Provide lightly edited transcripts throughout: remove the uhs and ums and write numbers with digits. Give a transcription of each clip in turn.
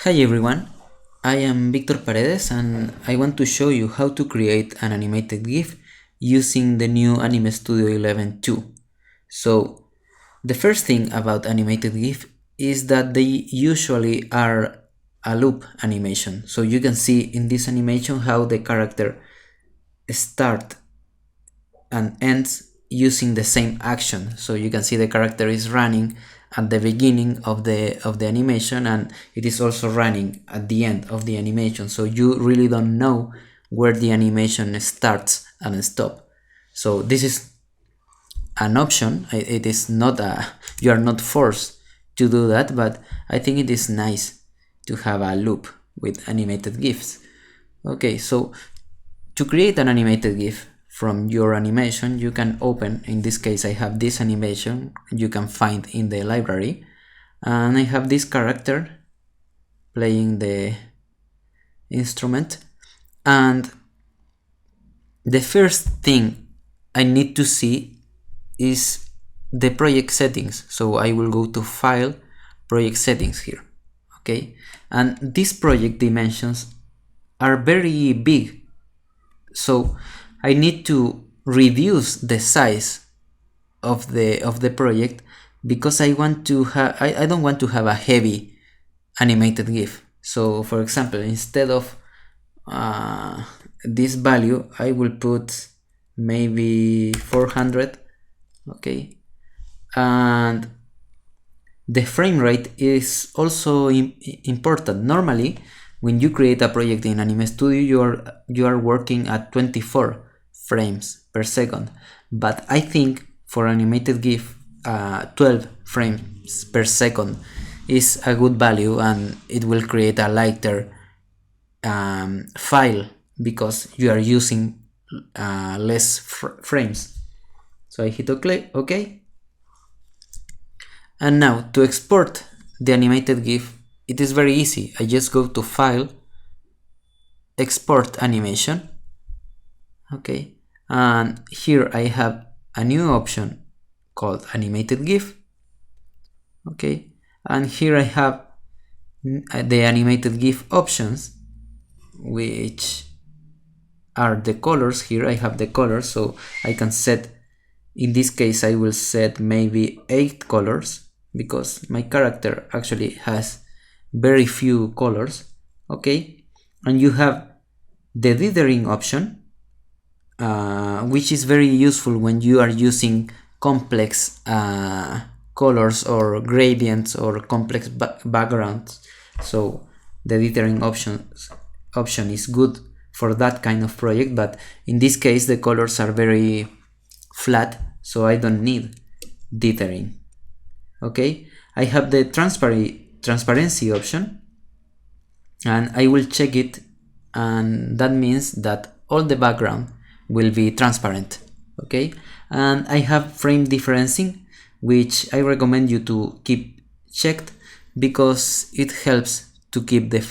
Hi everyone, I am Victor Paredes and I want to show you how to create an animated GIF using the new Anime Studio 11 2. So the first thing about animated GIF is that they usually are a loop animation. So you can see in this animation how the character starts and ends using the same action. So you can see the character is running at the beginning of the animation, and it is also running at the end of the animation, so you really don't know where the animation starts and stops. So this is an option. It is not you are not forced to do that, but I think it is nice to have a loop with animated GIFs. Okay, so to create an animated GIF from your animation, you can open, in this case I have this animation you can find in the library, and I have this character playing the instrument, and the first thing I need to see is the project settings. So I will go to File, Project Settings here, okay, and these project dimensions are very big, so I need to reduce the size of the project because I want to have I don't want to have a heavy animated GIF. So for example, instead of this value, I will put maybe 400, okay, and the frame rate is also important. Normally, when you create a project in Anime Studio, you are working at 24 frames per second, but I think for animated GIF, 12 frames per second is a good value, and it will create a lighter file because you are using less frames. So I hit OK. And now to export the animated GIF, it is very easy. I just go to File, Export Animation, okay, and here I have a new option called Animated GIF, okay, and here I have the animated GIF options, which are the colors. Here I have the colors, so I can set, in this case I will set maybe 8 colors because my character actually has very few colors, okay, and you have the dithering option, which is very useful when you are using complex colors or gradients or complex backgrounds. So the dithering option is good for that kind of project, but in this case the colors are very flat, so I don't need dithering. Okay, I have the transparency option, and I will check it, and that means that all the background will be transparent. Okay, and I have frame differencing, which I recommend you to keep checked because it helps to keep the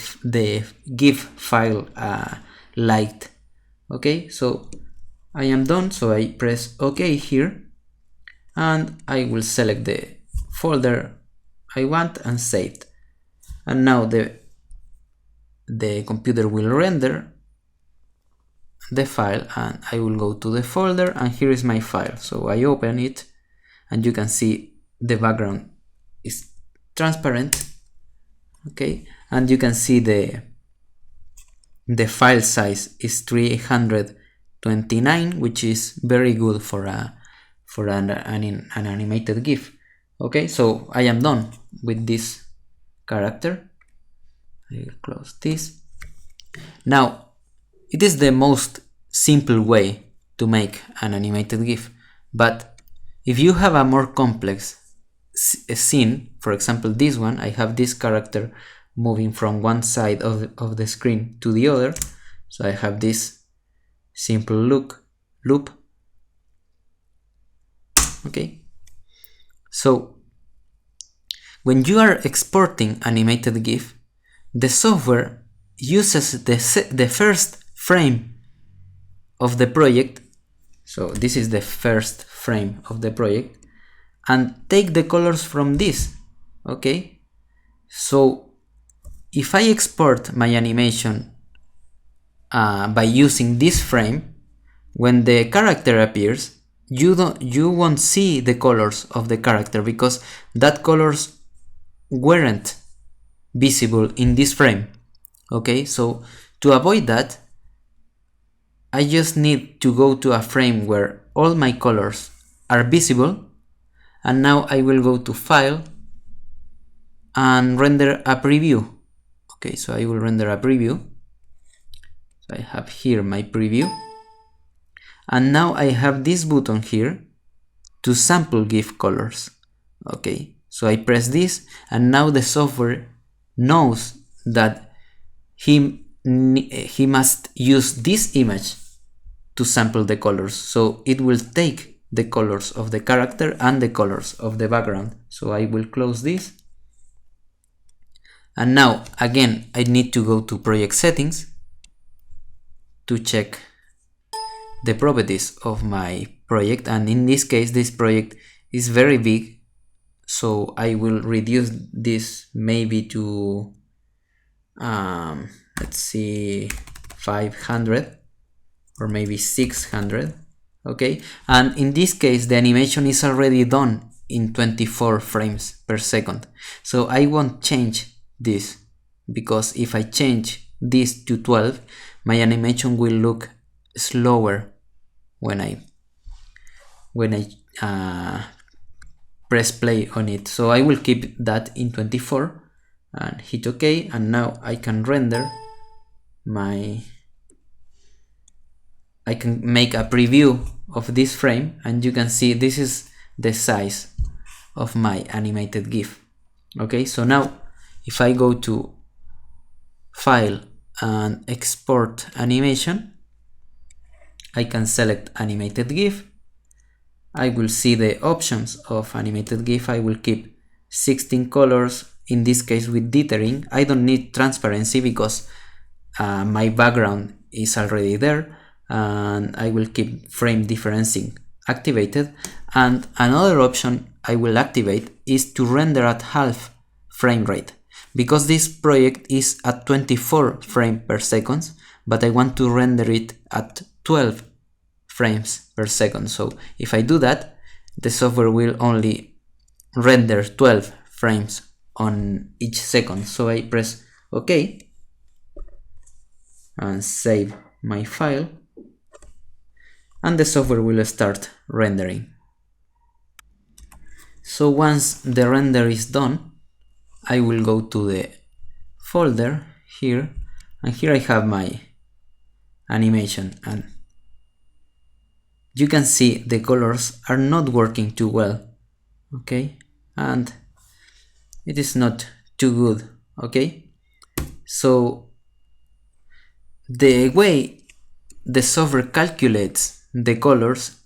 GIF file light. Okay, so I am done, so I press OK here, and I will select the folder I want and save it. And now the computer will render the file, and I will go to the folder, and here is my file. So I open it, and you can see the background is transparent, okay, and you can see the file size is 329, which is very good for an animated GIF. Okay, so I am done with this character. I will close this. Now, it is the most simple way to make an animated GIF, but if you have a more complex scene, for example this one, I have this character moving from one side of the screen to the other, so I have this simple loop, okay. So when you are exporting animated GIF, the software uses the first frame of the project, so this is the first frame of the project, and take the colors from this, okay. So if I export my animation by using this frame, when the character appears, you won't see the colors of the character because that colors weren't visible in this frame. Okay, so to avoid that, I just need to go to a frame where all my colors are visible, and now I will go to File and render a preview. Okay, so I will render a preview. So I have here my preview, and now I have this button here to sample GIF colors. Okay, so I press this, and now the software knows that he must use this image to sample the colors. So it will take the colors of the character and the colors of the background. So I will close this. And now again I need to go to project settings to check the properties of my project, and in this case this project is very big, so I will reduce this maybe to let's see, 500 or maybe 600. Okay, and in this case the animation is already done in 24 frames per second, so I won't change this, because if I change this to 12, my animation will look slower when I press play on it. So I will keep that in 24 and hit OK, and now I can render I can make a preview of this frame, and you can see this is the size of my animated GIF. Okay, so now if I go to File and Export Animation, I can select Animated GIF. I will see the options of Animated GIF. I will keep 16 colors, in this case with dithering. I don't need transparency because my background is already there, and I will keep frame differencing activated. And another option I will activate is to render at half frame rate, because this project is at 24 frames per second, but I want to render it at 12 frames per second. So if I do that, the software will only render 12 frames on each second. So I press OK and save my file, and the software will start rendering. So once the render is done, I will go to the folder here, and here I have my animation, and you can see the colors are not working too well. Okay, and it is not too good. Okay, so the way the software calculates the colors,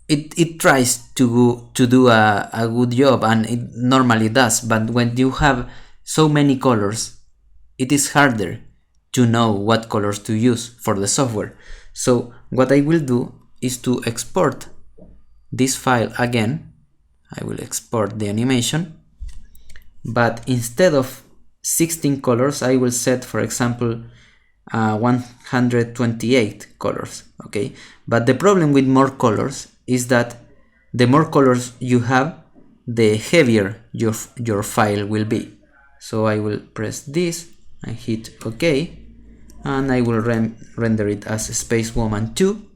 it tries to do a good job, and it normally does, but when you have so many colors, it is harder to know what colors to use for the software. So what I will do is to export this file again. I will export the animation, but instead of 16 colors, I will set, for example, 128 colors. Okay, but the problem with more colors is that the more colors you have, the heavier your file will be. So I will press this and hit OK, and I will render it as Space Woman 2.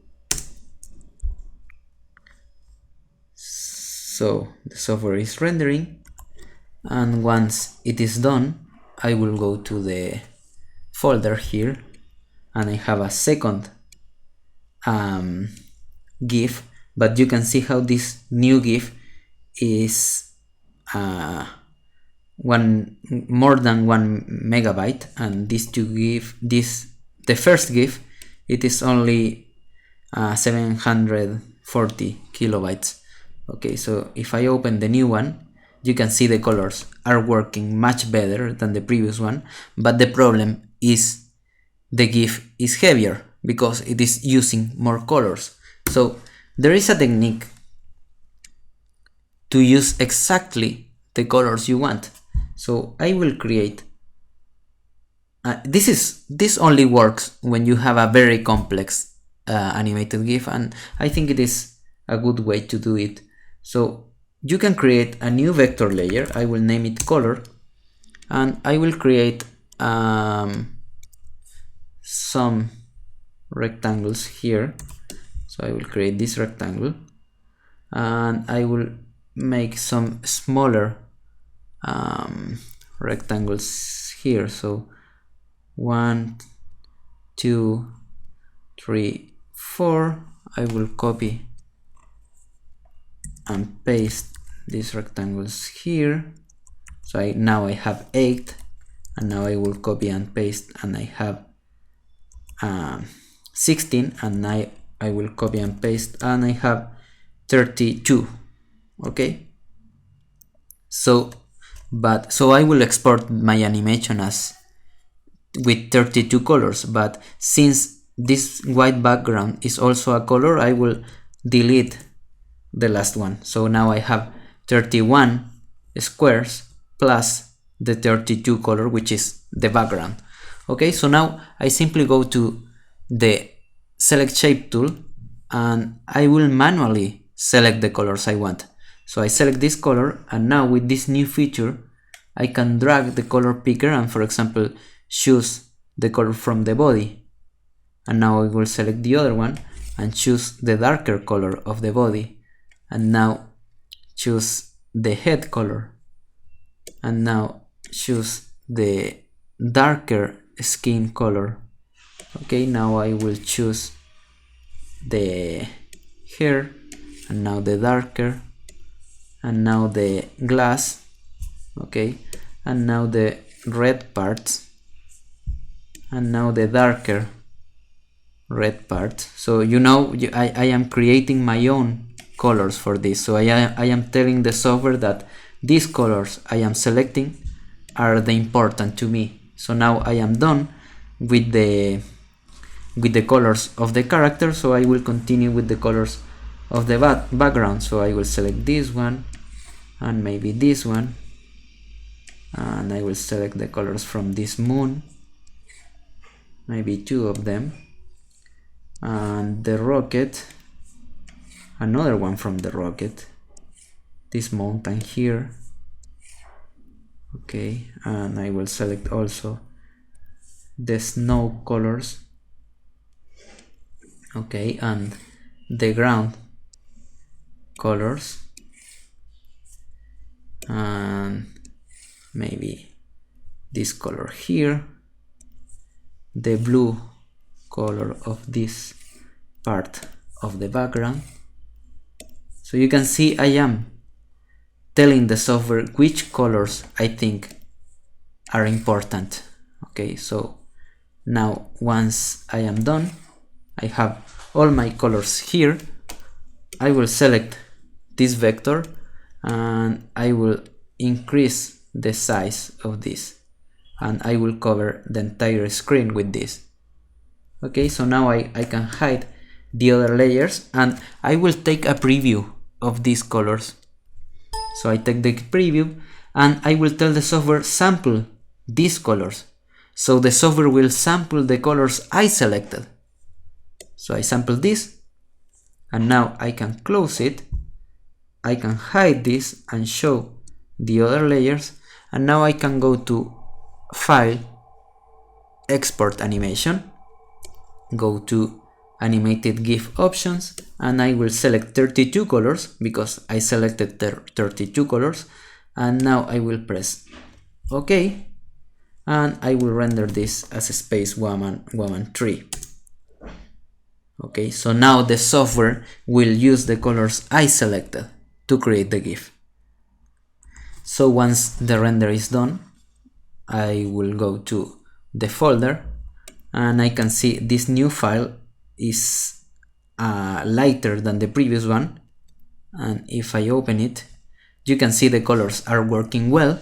So the software is rendering, and once it is done, I will go to the folder here, and I have a second GIF, but you can see how this new GIF is more than 1 megabyte, and these two GIF, the first GIF, it is only 740 kilobytes. Okay, so if I open the new one, you can see the colors are working much better than the previous one, but the problem is the GIF is heavier because it is using more colors. So there is a technique to use exactly the colors you want. So I will create this only works when you have a very complex animated GIF, and I think it is a good way to do it. So you can create a new vector layer. I will name it color, and I will create some rectangles here. So I will create this rectangle, and I will make some smaller rectangles here. So 1, 2, 3, 4. I will copy and paste these rectangles here. So now I have 8, and now I will copy and paste, and I have 16, and now I will copy and paste, and I have 32. Okay, so I will export my animation as with 32 colors, but since this white background is also a color, I will delete the last one. So now I have 31 squares plus the 32 color, which is the background. Okay, so now I simply go to the select shape tool, and I will manually select the colors I want. So I select this color, and now with this new feature I can drag the color picker and, for example, choose the color from the body. And now I will select the other one and choose the darker color of the body, and now choose the head color, and now choose the darker skin color. Okay, now I will choose the hair, and now the darker, and now the glass. Okay, and now the red parts, and now the darker red parts. So you know, I am creating my own colors for this. So I am telling the software that these colors I am selecting are the important to me. So now I am done with the colors of the character, so I will continue with the colors of the background. So I will select this one, and maybe this one, and I will select the colors from this moon, maybe 2 of them, and the rocket, another one from the rocket, this mountain here. Okay, and I will select also the snow colors. Okay, and the ground colors, and maybe this color here, the blue color of this part of the background. So you can see I am telling the software which colors I think are important. Okay, so now once I am done, I have all my colors here. I will select this vector, and I will increase the size of this, and I will cover the entire screen with this. Okay, so now I can hide the other layers, and I will take a preview of these colors. So I take the preview, and I will tell the software sample these colors. So the software will sample the colors I selected. So I sample this, and now I can close it. I can hide this and show the other layers, and now I can go to File, Export Animation, go to Animated GIF options, and I will select 32 colors because I selected 32 colors, and now I will press OK, and I will render this as a space woman 3. Okay, so now the software will use the colors I selected to create the GIF. So once the render is done, I will go to the folder, and I can see this new file is lighter than the previous one, and if I open it, you can see the colors are working well,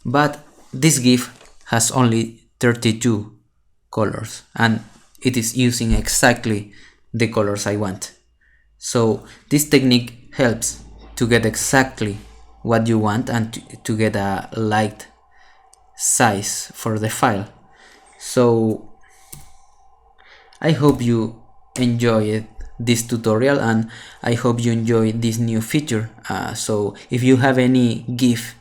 but this GIF has only 32 colors, and it is using exactly the colors I want. So this technique helps to get exactly what you want and to get a light size for the file. So I hope you enjoyed this tutorial, and I hope you enjoy this new feature. So if you have any GIF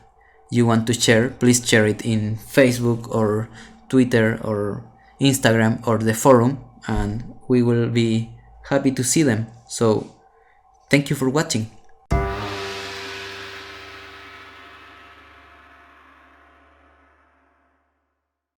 you want to share, please share it in Facebook or Twitter or Instagram or the forum, and we will be happy to see them. So thank you for watching.